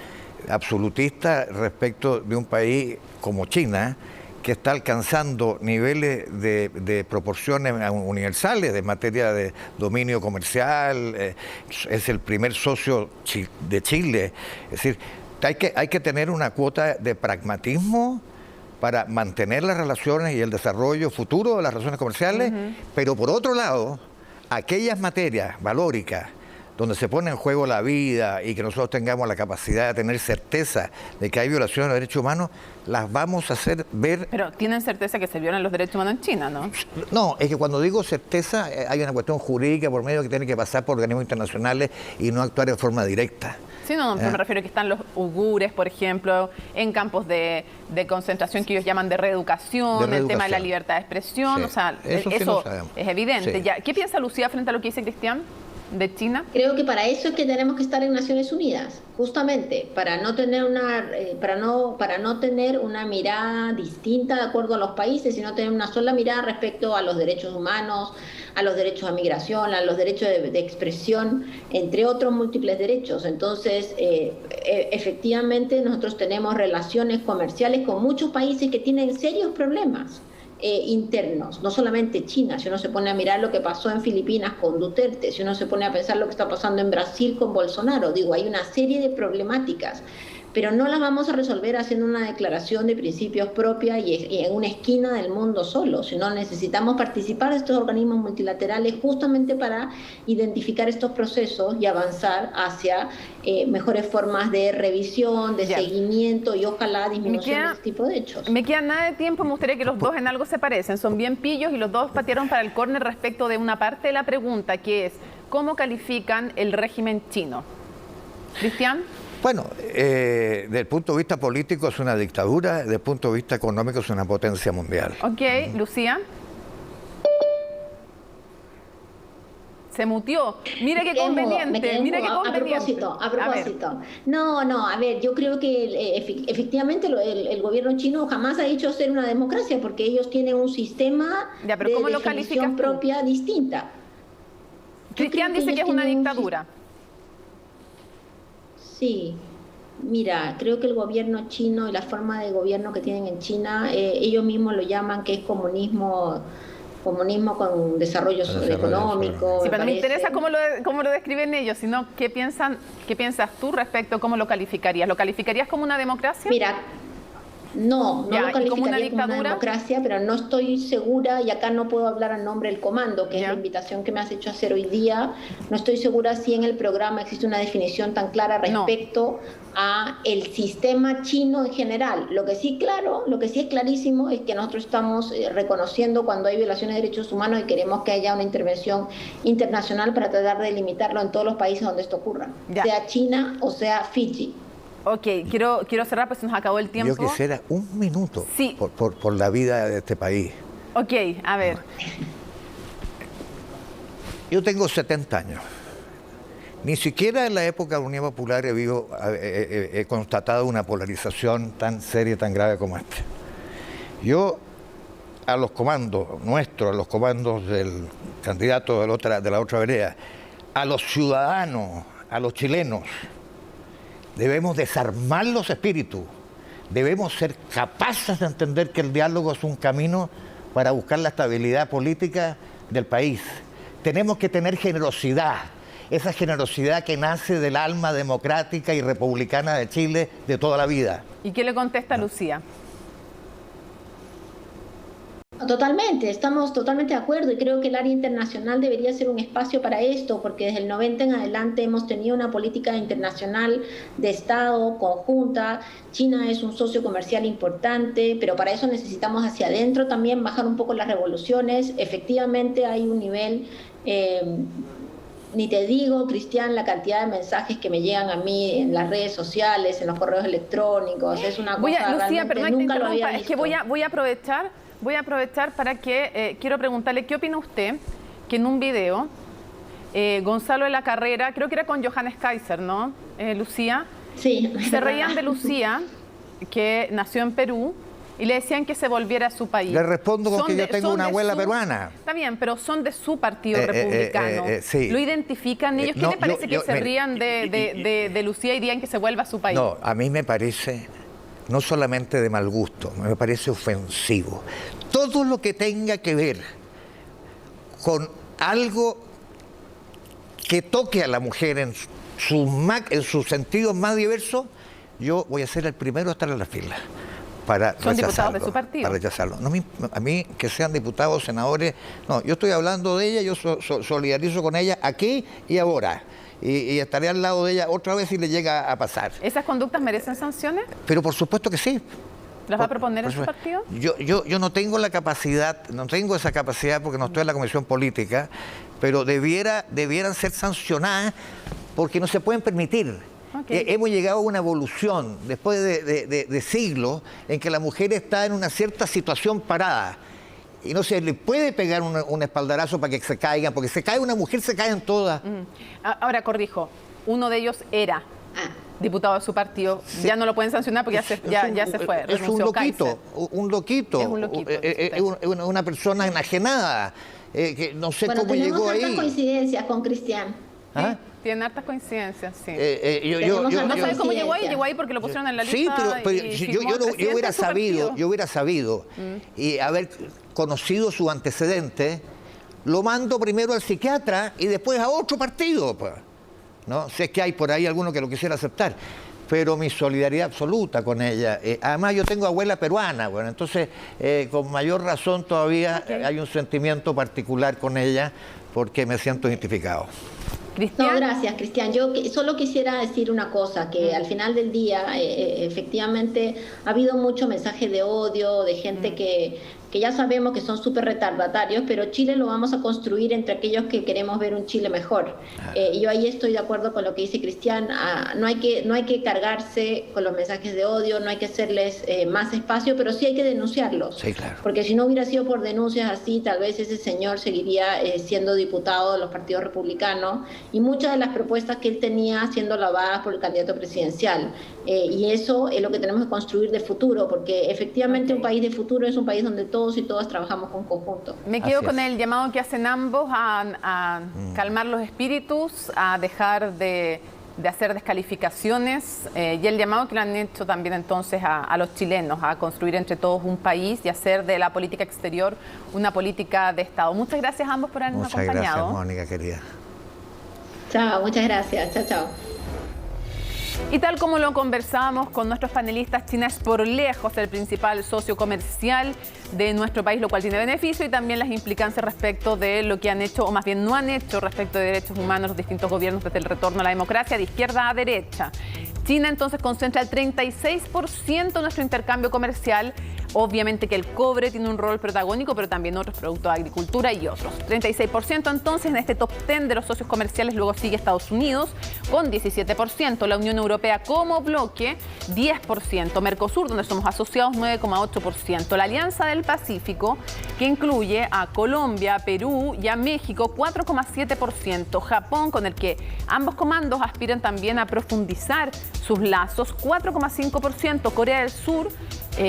absolutista respecto de un país como China, que está alcanzando niveles de proporciones universales en materia de dominio comercial, es el primer socio de Chile. Es decir, hay que tener una cuota de pragmatismo para mantener las relaciones y el desarrollo futuro de las relaciones comerciales, pero por otro lado, aquellas materias valóricas donde se pone en juego la vida y que nosotros tengamos la capacidad de tener certeza de que hay violaciones de derechos humanos, las vamos a hacer ver. Pero tienen certeza que se violan los derechos humanos en China, ¿no? No, es que cuando digo certeza hay una cuestión jurídica por medio que tiene que pasar por organismos internacionales y no actuar de forma directa. Sí, no, me refiero a que están los uigures, por ejemplo, en campos de concentración que ellos llaman de reeducación, el tema de la libertad de expresión, sí. O sea, eso sí es evidente. Sí. Ya, ¿qué piensa Lucía frente a lo que dice Cristian de China? Creo que para eso es que tenemos que estar en Naciones Unidas, justamente para no tener una mirada distinta de acuerdo a los países, sino tener una sola mirada respecto a los derechos humanos, a los derechos de migración, a los derechos de expresión, entre otros múltiples derechos. Entonces, efectivamente, nosotros tenemos relaciones comerciales con muchos países que tienen serios problemas internos, no solamente China. Si uno se pone a mirar lo que pasó en Filipinas con Duterte, si uno se pone a pensar lo que está pasando en Brasil con Bolsonaro, digo, hay una serie de problemáticas, pero no las vamos a resolver haciendo una declaración de principios propia y en una esquina del mundo solo, sino necesitamos participar de estos organismos multilaterales justamente para identificar estos procesos y avanzar hacia mejores formas de revisión, de seguimiento y ojalá disminución de este tipo de hechos. Me queda nada de tiempo, me gustaría que los dos en algo se parecen, son bien pillos y los dos patearon para el córner respecto de una parte de la pregunta que es, ¿cómo califican el régimen chino? ¿Cristian? Bueno, desde el punto de vista político es una dictadura, desde el punto de vista económico es una potencia mundial. Ok, Lucía. Se mutió. Mira qué conveniente, mira qué conveniente. A propósito. No, a ver, yo creo que efectivamente el gobierno chino jamás ha dicho ser una democracia porque ellos tienen un sistema de definición propia distinta. Cristian dice que es una dictadura. Sí, mira, creo que el gobierno chino y la forma de gobierno que tienen en China, ellos mismos lo llaman que es comunismo con desarrollo económico. Sí, pero me interesa cómo lo describen ellos, sino qué piensas tú respecto a cómo lo calificarías. ¿Lo calificarías como una democracia? Mira, no lo calificaría como una democracia, pero no estoy segura, y acá no puedo hablar a nombre del comando, que es la invitación que me has hecho hacer hoy día, no estoy segura si en el programa existe una definición tan clara respecto a el sistema chino en general. Lo que sí es clarísimo es que nosotros estamos reconociendo cuando hay violaciones de derechos humanos y queremos que haya una intervención internacional para tratar de limitarlo en todos los países donde esto ocurra, sea China o sea Fiji. Ok, quiero cerrar, pues se nos acabó el tiempo. Yo quisiera un minuto por la vida de este país. Ok, a ver. Yo tengo 70 años. Ni siquiera en la época de la Unión Popular he constatado una polarización tan seria y tan grave como esta. Yo a los comandos nuestros, a los comandos del candidato de la otra vereda, a los ciudadanos, a los chilenos, debemos desarmar los espíritus, debemos ser capaces de entender que el diálogo es un camino para buscar la estabilidad política del país. Tenemos que tener generosidad, esa generosidad que nace del alma democrática y republicana de Chile de toda la vida. ¿Y qué le contesta Lucía? Totalmente, estamos totalmente de acuerdo y creo que el área internacional debería ser un espacio para esto, porque desde el 90 en adelante hemos tenido una política internacional de Estado conjunta. China es un socio comercial importante, pero para eso necesitamos hacia adentro también bajar un poco las revoluciones. Efectivamente hay un nivel, ni te digo, Cristian, la cantidad de mensajes que me llegan a mí en las redes sociales, en los correos electrónicos, es una cosa Lucía, realmente nunca lo había visto. Es que voy a aprovechar para que quiero preguntarle, ¿qué opina usted que en un video Gonzalo de la Carrera, creo que era con Johannes Kaiser, ¿no, Lucía? Sí. Se reían de Lucía, que nació en Perú, y le decían que se volviera a su país. Le respondo con que yo tengo una abuela peruana. Está bien, pero son de su partido republicano. Sí. ¿Lo identifican ellos? ¿Qué les parece que se rían de Lucía y digan que se vuelva a su país? No, a mí me parece no solamente de mal gusto, me parece ofensivo. Todo lo que tenga que ver con algo que toque a la mujer en sus sentidos más diversos, yo voy a ser el primero a estar en la fila para ¿Son diputados de su partido? Para rechazarlo. No, a mí que sean diputados, senadores, no, yo estoy hablando de ella, yo solidarizo con ella aquí y ahora. Y estaré al lado de ella otra vez si le llega a pasar. ¿Esas conductas merecen sanciones? Pero por supuesto que sí. ¿Las va a proponer en su partido? Yo no tengo la capacidad, no tengo esa capacidad porque no estoy en la comisión política, pero debieran ser sancionadas porque no se pueden permitir. Okay. Hemos llegado a una evolución después de siglos en que la mujer está en una cierta situación parada. Y no se le puede pegar un espaldarazo para que se caigan, porque se cae una mujer, se caen todas. Ahora corrijo, uno de ellos era diputado de su partido, sí. Ya no lo pueden sancionar porque ya se fue. Es un loquito, un loquito, es una persona enajenada, que no sé cómo llegó ahí. Tenemos hartas coincidencias con Cristian. ¿Ah? Tienen hartas coincidencias, sí. No sabes cómo llegó ahí porque lo pusieron en la lista. Sí, pero yo hubiera sabido y haber conocido su antecedente, lo mando primero al psiquiatra y después a otro partido, pues. ¿No? Sé que hay por ahí alguno que lo quisiera aceptar, pero mi solidaridad absoluta con ella. Además, yo tengo abuela peruana, bueno, entonces con mayor razón todavía hay un sentimiento particular con ella porque me siento identificado. No, gracias, Cristian. Yo solo quisiera decir una cosa, que al final del día, efectivamente, ha habido mucho mensaje de odio, de gente que ya sabemos que son súper retardatarios, pero Chile lo vamos a construir entre aquellos que queremos ver un Chile mejor. Y yo ahí estoy de acuerdo con lo que dice Cristian. No hay que cargarse con los mensajes de odio, no hay que hacerles más espacio, pero sí hay que denunciarlos. Sí, claro. Porque si no hubiera sido por denuncias así, tal vez ese señor seguiría siendo diputado de los partidos republicanos, y muchas de las propuestas que él tenía siendo lavadas por el candidato presidencial. Y eso es lo que tenemos que construir de futuro, porque efectivamente un país de futuro es un país donde todos y todas trabajamos con conjunto. Me quedo con el llamado que hacen ambos a calmar los espíritus, a dejar de hacer descalificaciones, y el llamado que le han hecho también entonces a los chilenos a construir entre todos un país y hacer de la política exterior una política de Estado. Muchas gracias a ambos por habernos acompañado. Muchas gracias, Mónica, querida. Chao, muchas gracias. Chao, chao. Y tal como lo conversábamos con nuestros panelistas, China es por lejos el principal socio comercial de nuestro país, lo cual tiene beneficio y también las implicancias respecto de lo que han hecho, o más bien no han hecho, respecto de derechos humanos los distintos gobiernos desde el retorno a la democracia de izquierda a derecha. China entonces concentra el 36% de nuestro intercambio comercial. Obviamente que el cobre tiene un rol protagónico, pero también otros productos de agricultura y otros. 36% entonces en este top 10 de los socios comerciales. Luego sigue Estados Unidos con 17%, la Unión Europea como bloque 10%, Mercosur, donde somos asociados, 9,8%, la Alianza del Pacífico, que incluye a Colombia, Perú y a México, 4,7%, Japón, con el que ambos comandos aspiran también a profundizar sus lazos, 4,5%, Corea del Sur,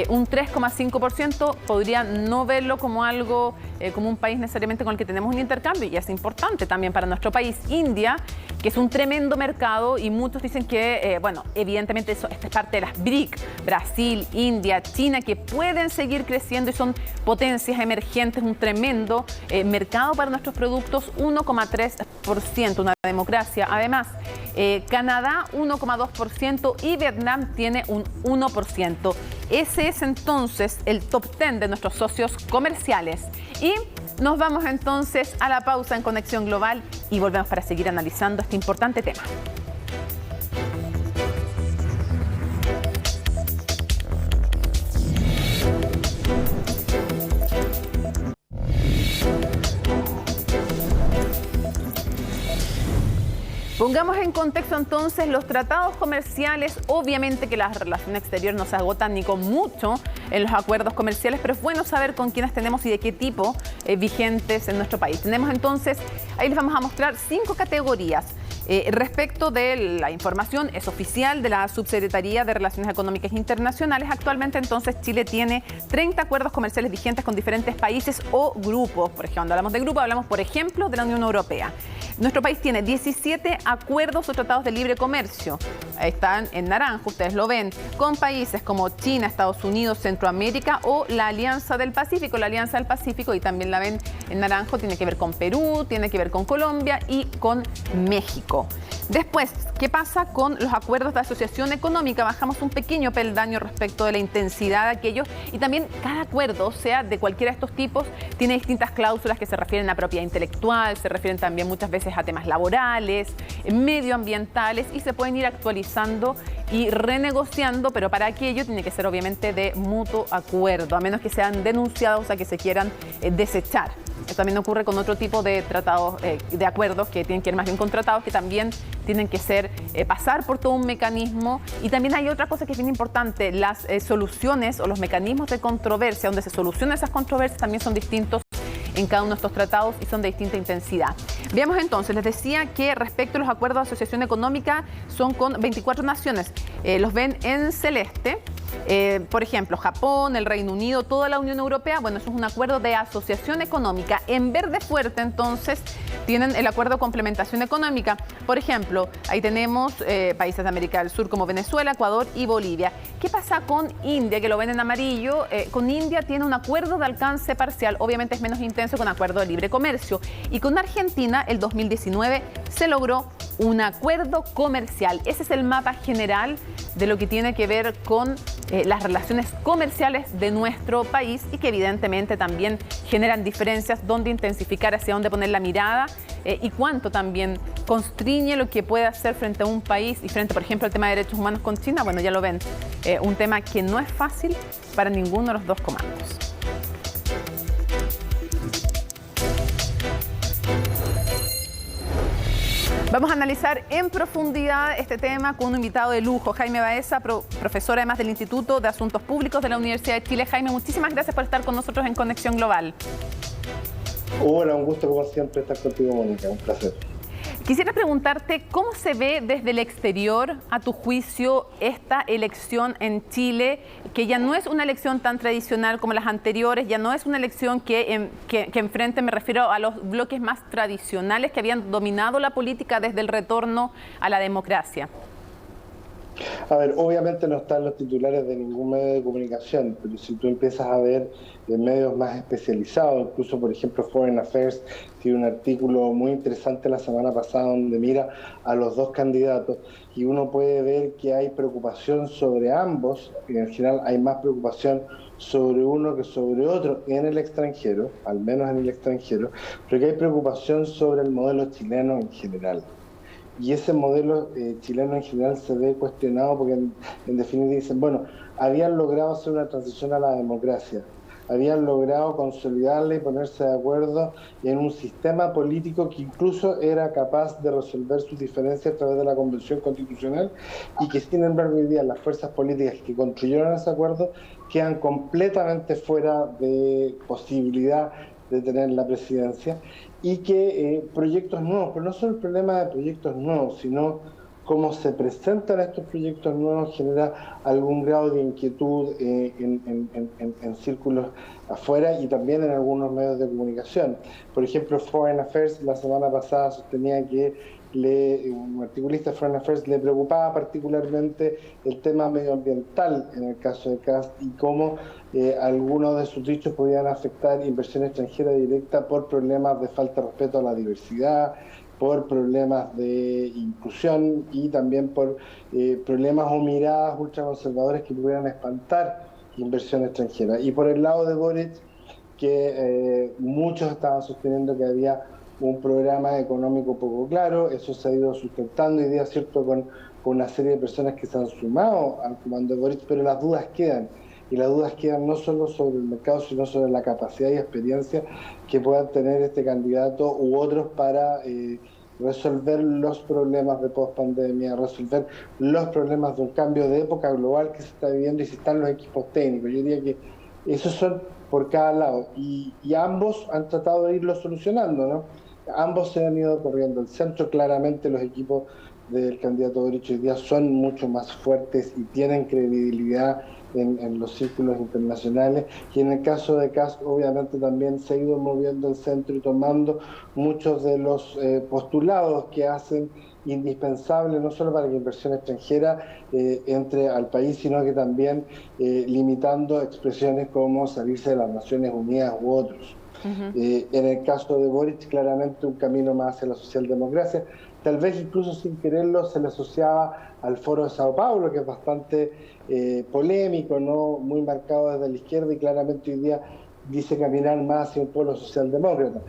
un 3,5%, podría no verlo como algo, como un país necesariamente con el que tenemos un intercambio, y es importante también para nuestro país. India, que es un tremendo mercado, y muchos dicen que, bueno, evidentemente esta es parte de las BRIC, Brasil, India, China, que pueden seguir creciendo y son potencias emergentes, un tremendo mercado para nuestros productos, 1,3%, una democracia. Además, Canadá, 1,2%, y Vietnam tiene un 1%. Ese es entonces el top 10 de nuestros socios comerciales. Y nos vamos entonces a la pausa en Conexión Global y volvemos para seguir analizando este importante tema. Pongamos en contexto entonces los tratados comerciales. Obviamente que la relación exterior no se agotan ni con mucho en los acuerdos comerciales, pero es bueno saber con quiénes tenemos y de qué tipo vigentes en nuestro país. Tenemos entonces, ahí les vamos a mostrar 5 categorías. Respecto de la información, es oficial de la Subsecretaría de Relaciones Económicas Internacionales. Actualmente entonces Chile tiene 30 acuerdos comerciales vigentes con diferentes países o grupos. Por ejemplo, cuando hablamos de grupo, hablamos por ejemplo de la Unión Europea. Nuestro país tiene 17 acuerdos o tratados de libre comercio. Están en naranja, ustedes lo ven, con países como China, Estados Unidos, Centroamérica o la Alianza del Pacífico. La Alianza del Pacífico, y también la ven en naranjo, tiene que ver con Perú, tiene que ver con Colombia y con México. Después, ¿qué pasa con los acuerdos de asociación económica? Bajamos un pequeño peldaño respecto de la intensidad de aquellos, y también cada acuerdo, sea de cualquiera de estos tipos, tiene distintas cláusulas que se refieren a propiedad intelectual, se refieren también muchas veces a temas laborales, medioambientales, y se pueden ir actualizando y renegociando, pero para aquello tiene que ser obviamente de mutuo acuerdo, a menos que sean denunciados, a que se quieran desechar. Esto también ocurre con otro tipo de tratados, de acuerdos que tienen que ir más bien con tratados, que también tienen que ser, pasar por todo un mecanismo. Y también hay otra cosa que es bien importante: las soluciones o los mecanismos de controversia, donde se solucionan esas controversias, también son distintos en cada uno de estos tratados y son de distinta intensidad. Veamos entonces, les decía que respecto a los acuerdos de asociación económica son con 24 naciones. Los ven en celeste. Por ejemplo, Japón, el Reino Unido, toda la Unión Europea. Bueno, eso es un acuerdo de asociación económica. En verde fuerte, entonces, tienen el acuerdo de complementación económica. Por ejemplo, ahí tenemos países de América del Sur como Venezuela, Ecuador y Bolivia. ¿Qué pasa con India, que lo ven en amarillo? Con India tiene un acuerdo de alcance parcial. Obviamente es menos intenso con acuerdo de libre comercio. Y con Argentina, el 2019, se logró un acuerdo comercial. Ese es el mapa general de lo que tiene que ver con las relaciones comerciales de nuestro país, y que evidentemente también generan diferencias, dónde intensificar, hacia dónde poner la mirada y cuánto también constriñe lo que puede hacer frente a un país y frente, por ejemplo, al tema de derechos humanos con China. Bueno, ya lo ven, un tema que no es fácil para ninguno de los dos comandos. Vamos a analizar en profundidad este tema con un invitado de lujo, Jaime Baeza, profesor además del Instituto de Asuntos Públicos de la Universidad de Chile. Jaime, muchísimas gracias por estar con nosotros en Conexión Global. Hola, un gusto como siempre estar contigo, Mónica, un placer. Quisiera preguntarte cómo se ve desde el exterior, a tu juicio, esta elección en Chile, que ya no es una elección tan tradicional como las anteriores, ya no es una elección que enfrente, me refiero a los bloques más tradicionales que habían dominado la política desde el retorno a la democracia. A ver, obviamente no están los titulares de ningún medio de comunicación, pero si tú empiezas a ver medios más especializados, incluso por ejemplo Foreign Affairs tiene un artículo muy interesante la semana pasada donde mira a los dos candidatos, y uno puede ver que hay preocupación sobre ambos, y en general hay más preocupación sobre uno que sobre otro en el extranjero, al menos en el extranjero, pero que hay preocupación sobre el modelo chileno en general. Y ese modelo chileno en general se ve cuestionado porque en definitiva dicen, bueno, habían logrado hacer una transición a la democracia, habían logrado consolidarla y ponerse de acuerdo en un sistema político que incluso era capaz de resolver sus diferencias a través de la Convención Constitucional, y que sin embargo hoy día las fuerzas políticas que construyeron ese acuerdo quedan completamente fuera de posibilidad de tener la presidencia, y que proyectos nuevos, pero no solo el problema de proyectos nuevos, sino cómo se presentan estos proyectos nuevos genera algún grado de inquietud en círculos afuera y también en algunos medios de comunicación. Por ejemplo, Foreign Affairs la semana pasada sostenía que un articulista de Foreign Affairs le preocupaba particularmente el tema medioambiental en el caso de Kast, y cómo algunos de sus dichos podían afectar inversión extranjera directa por problemas de falta de respeto a la diversidad, por problemas de inclusión y también por problemas o miradas ultraconservadoras que pudieran espantar inversión extranjera. Y por el lado de Boric, que muchos estaban sosteniendo que había un programa económico poco claro, eso se ha ido sustentando hoy día, ¿cierto?, con una serie de personas que se han sumado al comando de Boric, pero las dudas quedan. Y las dudas quedan no solo sobre el mercado, sino sobre la capacidad y experiencia que puedan tener este candidato u otros para resolver los problemas de pospandemia, resolver los problemas de un cambio de época global que se está viviendo y si están los equipos técnicos. Yo diría que esos son por cada lado y ambos han tratado de irlo solucionando, ¿no? Ambos se han ido corriendo. El centro, claramente, los equipos del candidato Boric hoy día son mucho más fuertes y tienen credibilidad en los círculos internacionales, y en el caso de Kast obviamente también se ha ido moviendo el centro y tomando muchos de los postulados que hacen indispensable no solo para que inversión extranjera entre al país, sino que también limitando expresiones como salirse de las Naciones Unidas u otros. En el caso de Boric, claramente un camino más hacia la socialdemocracia. Tal vez incluso sin quererlo se le asociaba al Foro de Sao Paulo, que es bastante polémico, ¿no?, muy marcado desde la izquierda, y claramente hoy día dice caminar más hacia un pueblo socialdemócrata.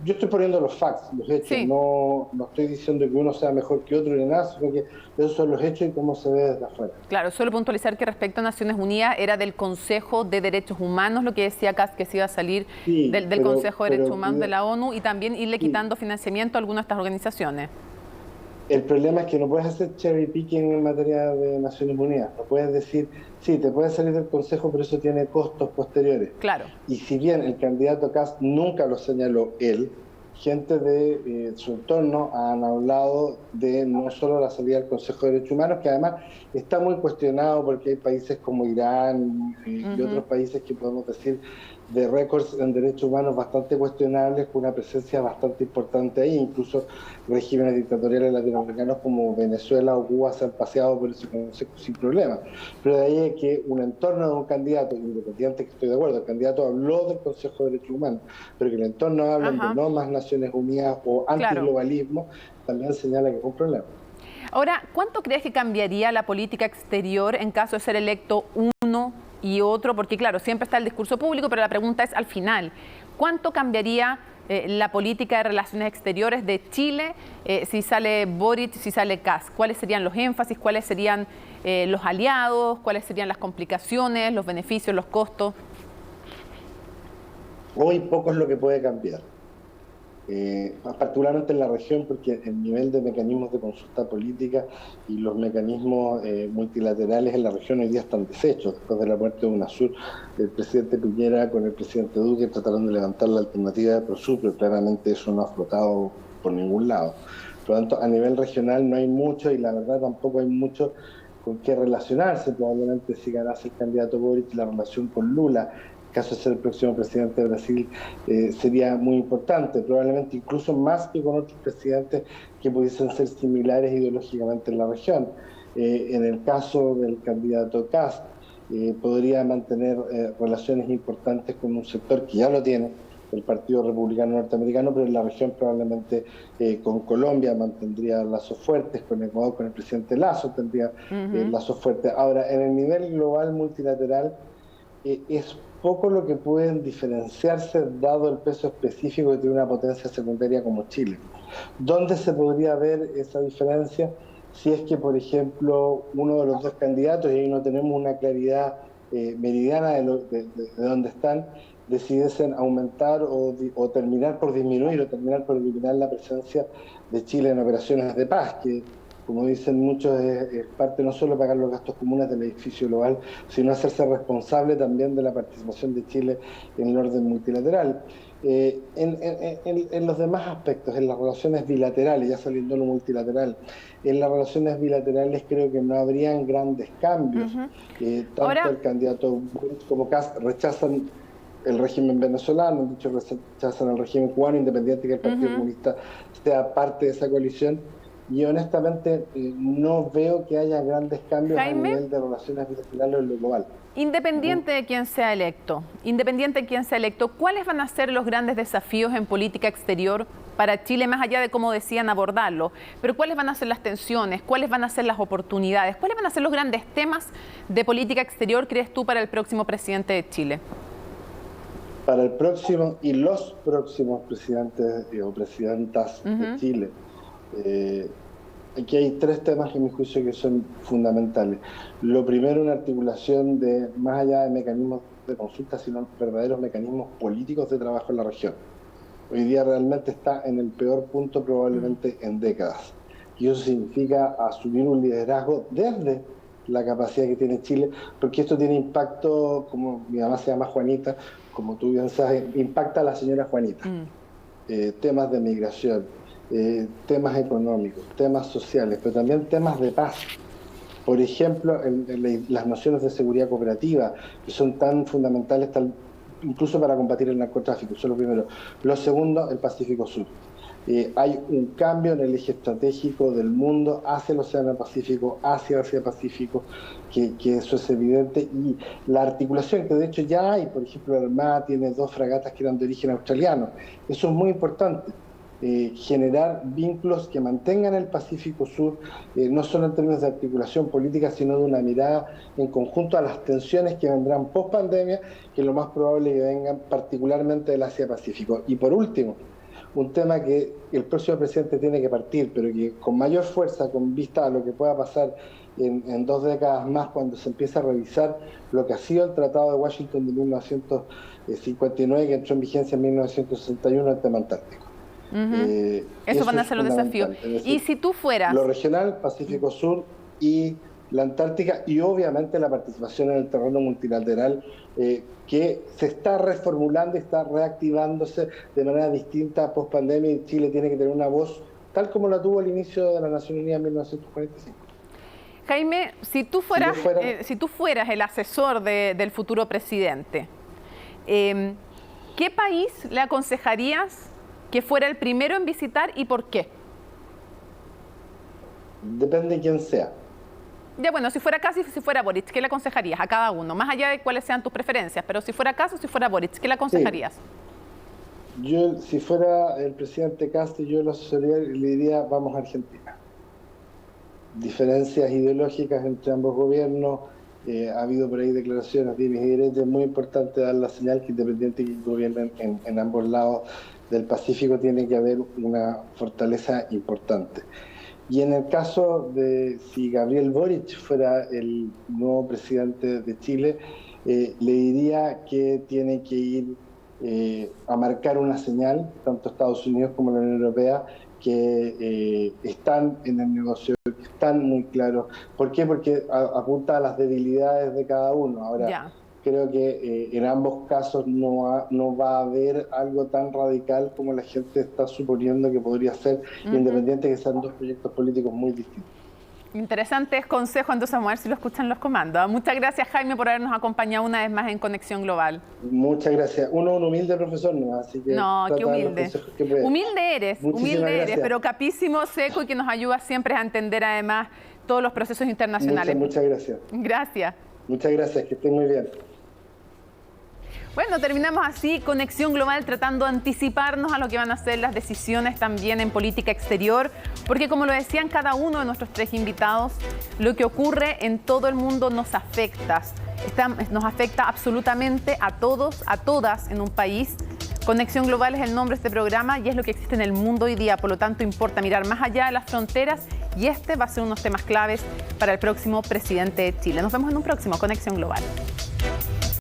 Yo estoy poniendo los facts, los hechos, sí. No estoy diciendo que uno sea mejor que otro ni nada, sino que esos son los hechos y cómo se ve desde afuera. Claro, solo puntualizar que respecto a Naciones Unidas era del Consejo de Derechos Humanos, lo que decía Kast, que se iba a salir del Consejo de Derechos Humanos de la ONU, y también irle quitando financiamiento a algunas de estas organizaciones. El problema es que no puedes hacer cherry picking en materia de Naciones Unidas. No puedes decir, sí, te puedes salir del Consejo, pero eso tiene costos posteriores. Claro. Y si bien el candidato Kast nunca lo señaló él, gente de su entorno han hablado de no solo la salida del Consejo de Derechos Humanos, que además está muy cuestionado porque hay países como Irán y otros países que podemos decir de récords en derechos humanos bastante cuestionables, con una presencia bastante importante ahí. Incluso regímenes dictatoriales latinoamericanos como Venezuela o Cuba se han paseado por ese consejo sin problema. Pero de ahí es que un entorno de un candidato independiente, que estoy de acuerdo, el candidato habló del Consejo de Derechos Humanos, pero que el entorno habla de no más Naciones Unidas o antiglobalismo, también señala que es un problema. Ahora, ¿cuánto crees que cambiaría la política exterior en caso de ser electo uno y otro? Porque claro, siempre está el discurso público, pero la pregunta es al final, ¿cuánto cambiaría la política de relaciones exteriores de Chile si sale Boric, si sale Kast? ¿Cuáles serían los énfasis? ¿Cuáles serían los aliados? ¿Cuáles serían las complicaciones, los beneficios, los costos? Hoy poco es lo que puede cambiar. Particularmente en la región, porque el nivel de mecanismos de consulta política y los mecanismos multilaterales en la región hoy día están deshechos. Después de la muerte de UNASUR, el presidente Piñera con el presidente Duque trataron de levantar la alternativa de PROSUR, pero claramente eso no ha flotado por ningún lado. Por lo tanto, a nivel regional no hay mucho, y la verdad tampoco hay mucho con qué relacionarse. Probablemente si ganase el candidato Boric, la relación con Lula, en caso de ser el próximo presidente de Brasil, sería muy importante, probablemente incluso más que con otros presidentes que pudiesen ser similares ideológicamente en la región. En el caso del candidato Kast, podría mantener relaciones importantes con un sector que ya lo tiene, el Partido Republicano Norteamericano, pero en la región probablemente con Colombia mantendría lazos fuertes, con Ecuador, con el presidente Lasso tendría lazos fuertes. Ahora, en el nivel global multilateral, es poco lo que pueden diferenciarse dado el peso específico que tiene una potencia secundaria como Chile. ¿Dónde se podría ver esa diferencia? Si es que, por ejemplo, uno de los dos candidatos, y ahí no tenemos una claridad meridiana de dónde están, decidiesen aumentar o terminar por disminuir o terminar por eliminar la presencia de Chile en operaciones de paz, que, como dicen muchos, es parte no solo pagar los gastos comunes del edificio global, sino hacerse responsable también de la participación de Chile en el orden multilateral. En los demás aspectos, en las relaciones bilaterales, ya saliendo lo multilateral, en las relaciones bilaterales creo que no habrían grandes cambios. Tanto ahora, el candidato como Kast rechazan el régimen venezolano, han dicho rechazan el régimen cubano, independiente que el Partido Comunista sea parte de esa coalición. y honestamente no veo que haya grandes cambios Jaime, a nivel de relaciones bilaterales en lo global. Independiente de quién sea electo, ¿cuáles van a ser los grandes desafíos en política exterior para Chile, más allá de cómo decían abordarlo? Pero ¿cuáles van a ser las tensiones? ¿Cuáles van a ser las oportunidades? ¿Cuáles van a ser los grandes temas de política exterior, crees tú, para el próximo presidente de Chile? Para el próximo y los próximos presidentes o presidentas de Chile, aquí hay 3 temas en mi juicio que son fundamentales. Lo primero, una articulación de, más allá de mecanismos de consulta, sino verdaderos mecanismos políticos de trabajo en la región. Hoy día realmente está en el peor punto probablemente en décadas. Y eso significa asumir un liderazgo desde la capacidad que tiene Chile, porque esto tiene impacto, como mi mamá se llama Juanita, como tú bien sabes, impacta a la señora Juanita. Temas de migración, temas económicos, temas sociales, pero también temas de paz. Por ejemplo, las nociones de seguridad cooperativa, que son tan fundamentales incluso para combatir el narcotráfico, eso es lo primero. Lo segundo, el Pacífico Sur. Hay un cambio en el eje estratégico del mundo hacia el Océano Pacífico, hacia Asia-Pacífico, que eso es evidente, y la articulación, que de hecho ya hay, por ejemplo, la Armada tiene 2 fragatas que eran de origen australiano, eso es muy importante. Generar vínculos que mantengan el Pacífico Sur, no solo en términos de articulación política, sino de una mirada en conjunto a las tensiones que vendrán post pandemia, que lo más probable que vengan particularmente del Asia-Pacífico. Y por último, un tema que el próximo presidente tiene que partir, pero que con mayor fuerza, con vista a lo que pueda pasar en 2 décadas más, cuando se empieza a revisar lo que ha sido el Tratado de Washington de 1959, que entró en vigencia en 1961, el tema antártico. Esos van a ser los desafíos. Decir, y si tú fueras... Lo regional, Pacífico Sur y la Antártica, y obviamente la participación en el terreno multilateral, que se está reformulando y está reactivándose de manera distinta post pandemia, y Chile tiene que tener una voz tal como la tuvo al inicio de la Nación Unida en 1945. Jaime, si tú fueras el asesor del futuro presidente, ¿qué país le aconsejarías que fuera el primero en visitar y por qué? Depende de quién sea. Ya bueno, si fuera Kast y si fuera Boric, ¿qué le aconsejarías a cada uno? Más allá de cuáles sean tus preferencias, pero si fuera Kast o si fuera Boric, ¿qué le aconsejarías? Sí. Yo, si fuera el presidente Kast, yo lo asesoraría y le diría, vamos a Argentina. Diferencias ideológicas entre ambos gobiernos, ha habido por ahí declaraciones de dimes y derechos, es muy importante dar la señal que independiente que gobiernen en ambos lados del Pacífico, tiene que haber una fortaleza importante. Y en el caso de si Gabriel Boric fuera el nuevo presidente de Chile, le diría que tiene que ir a marcar una señal, tanto Estados Unidos como la Unión Europea, que están en el negocio, que están muy claros. ¿Por qué? Porque apunta a las debilidades de cada uno. Ahora, creo que en ambos casos no va a haber algo tan radical como la gente está suponiendo que podría ser, independiente de que sean 2 proyectos políticos muy distintos. Interesantes consejos, entonces vamos a ver si lo escuchan los comandos. Muchas gracias, Jaime, por habernos acompañado una vez más en Conexión Global. Muchas gracias. Un humilde profesor, ¿no? Así que no, qué humilde. Humilde eres, pero capísimo, seco y que nos ayuda siempre a entender además todos los procesos internacionales. Muchas gracias. Gracias. Muchas gracias, que estén muy bien. Bueno, terminamos así Conexión Global tratando de anticiparnos a lo que van a ser las decisiones también en política exterior, porque como lo decían cada uno de nuestros 3 invitados, lo que ocurre en todo el mundo nos afecta. Nos afecta absolutamente a todos, a todas en un país. Conexión Global es el nombre de este programa y es lo que existe en el mundo hoy día, por lo tanto importa mirar más allá de las fronteras y este va a ser unos temas claves para el próximo presidente de Chile. Nos vemos en un próximo Conexión Global.